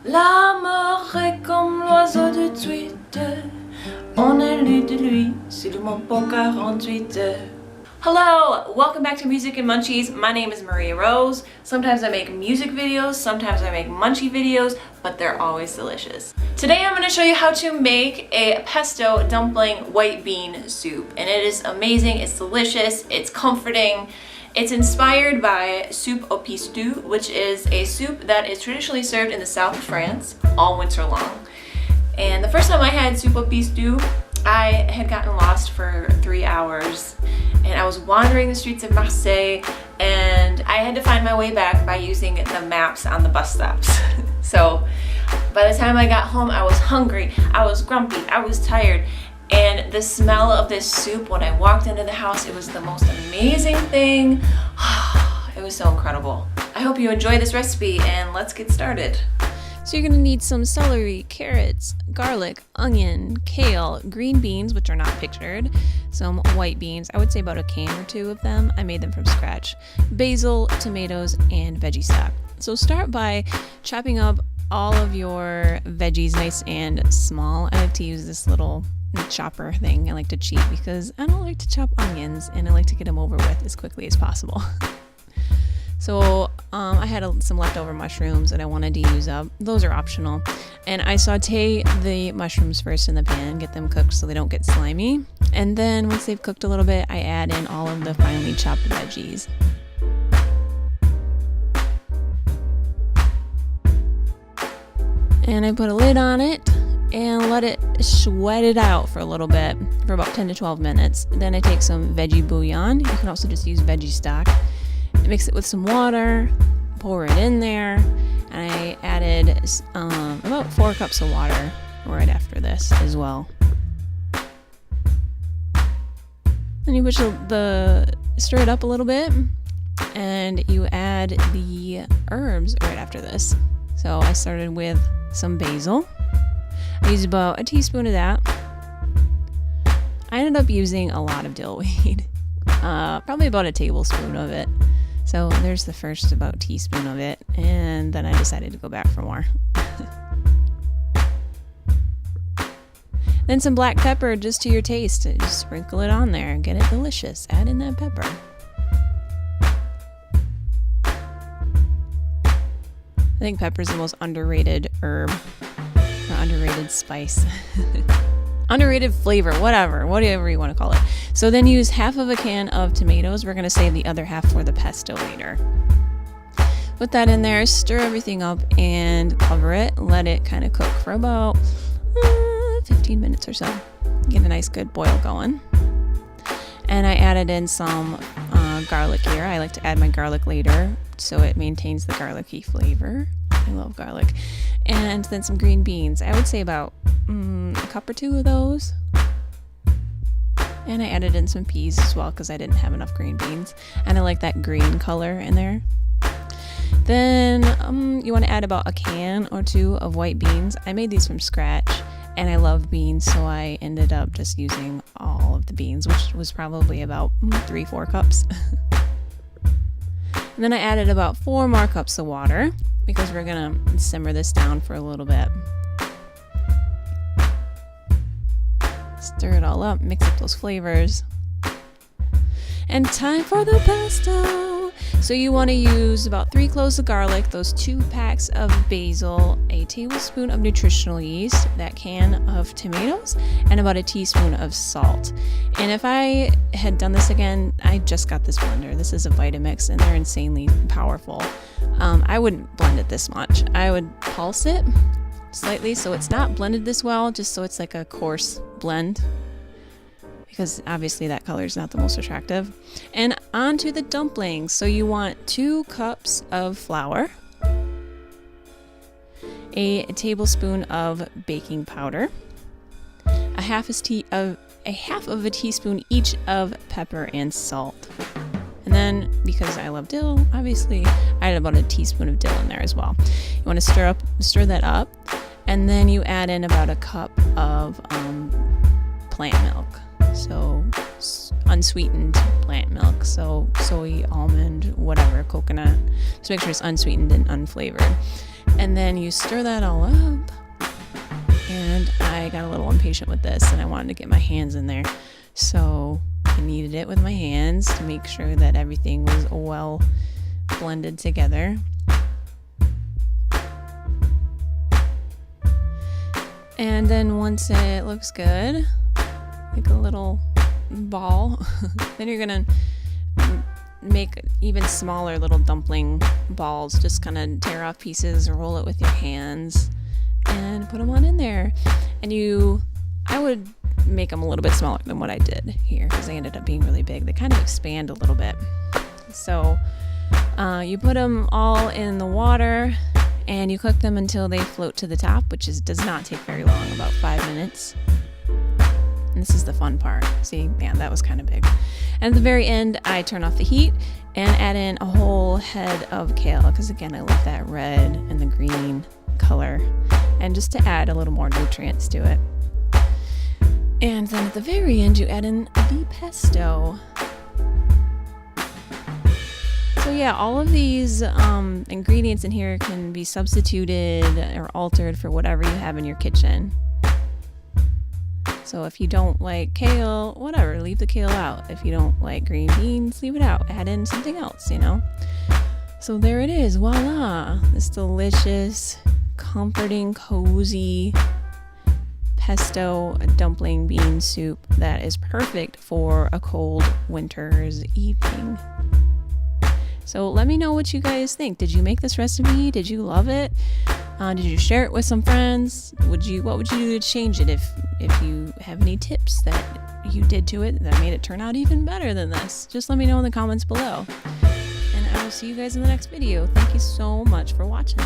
L'amour est comme l'oiseau de Twitter. On a lu de lui sur mon bon 48. Hello, welcome back to Music and Munchies. My name is Maria Rose. Sometimes I make music videos, sometimes I make munchie videos, but they're always delicious. Today I'm going to show you how to make a pesto dumpling white bean soup. And it is amazing, it's delicious, it's comforting. It's inspired by soup au pistou, which is a soup that is traditionally served in the south of France all winter long. And the first time I had soup au pistou, I had gotten lost for 3 hours and I was wandering the streets of Marseille and I had to find my way back by using the maps on the bus stops. So by the time I got home, I was hungry, I was grumpy, I was tired. And the smell of this soup when I walked into the house, it was the most amazing thing. It was so incredible. I hope you enjoy this recipe and let's get started. So you're gonna need some celery, carrots, garlic, onion, kale, green beans, which are not pictured, some white beans, I would say about a can or two of them. I made them from scratch, basil, tomatoes, and veggie stock. So start by chopping up all of your veggies nice and small. I like to use this little chopper thing. I like to cheat because I don't like to chop onions and I like to get them over with as quickly as possible. So I had some leftover mushrooms that I wanted to use up. Those are optional. And I saute the mushrooms first in the pan, get them cooked so they don't get slimy. And then once they've cooked a little bit, I add in all of the finely chopped veggies. And I put a lid on it and let it sweat it out for a little bit, for about 10 to 12 minutes. Then I take some veggie bouillon. You can also just use veggie stock. Mix it with some water, pour it in there, and I added about 4 cups of water right after this as well. Then you stir it up a little bit, and you add the herbs right after this. So I started with some basil. I used about a teaspoon of that. I ended up using a lot of dill weed, probably about a tablespoon of it. So there's the first about teaspoon of it, and then I decided to go back for more. Then some black pepper just to your taste. Just sprinkle it on there and get it delicious. Add in that pepper. I think pepper is the most underrated herb, or underrated spice. Underrated flavor, whatever you want to call it. So then use half of a can of tomatoes. We're going to save the other half for the pesto later. Put that in there, stir everything up, and cover it. Let it kind of cook for about 15 minutes or so. Get a nice good boil going. And I added in some garlic here. I like to add my garlic later so it maintains the garlicky flavor. I love garlic. And then some green beans. I would say about a cup or 2 of those. And I added in some peas as well because I didn't have enough green beans. And I like that green color in there. Then you want to add about a can or 2 of white beans. I made these from scratch and I love beans, so I ended up just using all of the beans, which was probably about 3-4 cups. And then I added about 4 more cups of water because we're gonna simmer this down for a little bit. Stir it all up, mix up those flavors. And time for the pesto. So you want to use about 3 cloves of garlic, those 2 packs of basil, a tablespoon of nutritional yeast, that can of tomatoes, and about a teaspoon of salt. And if I had done this again, I just got this blender. This is a Vitamix and they're insanely powerful. I wouldn't blend it this much. I would pulse it slightly so it's not blended this well, just so it's like a coarse blend, because obviously that color is not the most attractive. And onto the dumplings. So you want 2 cups of flour, a tablespoon of baking powder, a half of a teaspoon each of pepper and salt. And then, because I love dill, obviously I add about a teaspoon of dill in there as well. You want to stir that up, and then you add in about a cup of plant milk. So unsweetened plant milk, so soy, almond, whatever, coconut. Just make sure it's unsweetened and unflavored. And then you stir that all up. And I got a little impatient with this and I wanted to get my hands in there. So I kneaded it with my hands to make sure that everything was well blended together. And then once it looks good, like a little ball, then you're gonna make even smaller little dumpling balls. Just kind of tear off pieces, roll it with your hands, and put them on in there. And I would make them a little bit smaller than what I did here because they ended up being really big. They kind of expand a little bit. So you put them all in the water and you cook them until they float to the top, which does not take very long, about 5 minutes. And this is the fun part. See, man, that was kind of big. And at the very end, I turn off the heat and add in a whole head of kale because, again, I love that red and the green color, and just to add a little more nutrients to it. And then at the very end, you add in the pesto. So yeah, all of these ingredients in here can be substituted or altered for whatever you have in your kitchen. So if you don't like kale, whatever, leave the kale out. If you don't like green beans, leave it out. Add in something else, So there it is, voila. This delicious, comforting, cozy pesto dumpling bean soup that is perfect for a cold winter's evening. So let me know what you guys think. Did you make this recipe? Did you love it? Did you share it with some friends? What would you do to change it if you have any tips that you did to it that made it turn out even better than this? Just let me know in the comments below. And I will see you guys in the next video. Thank you so much for watching.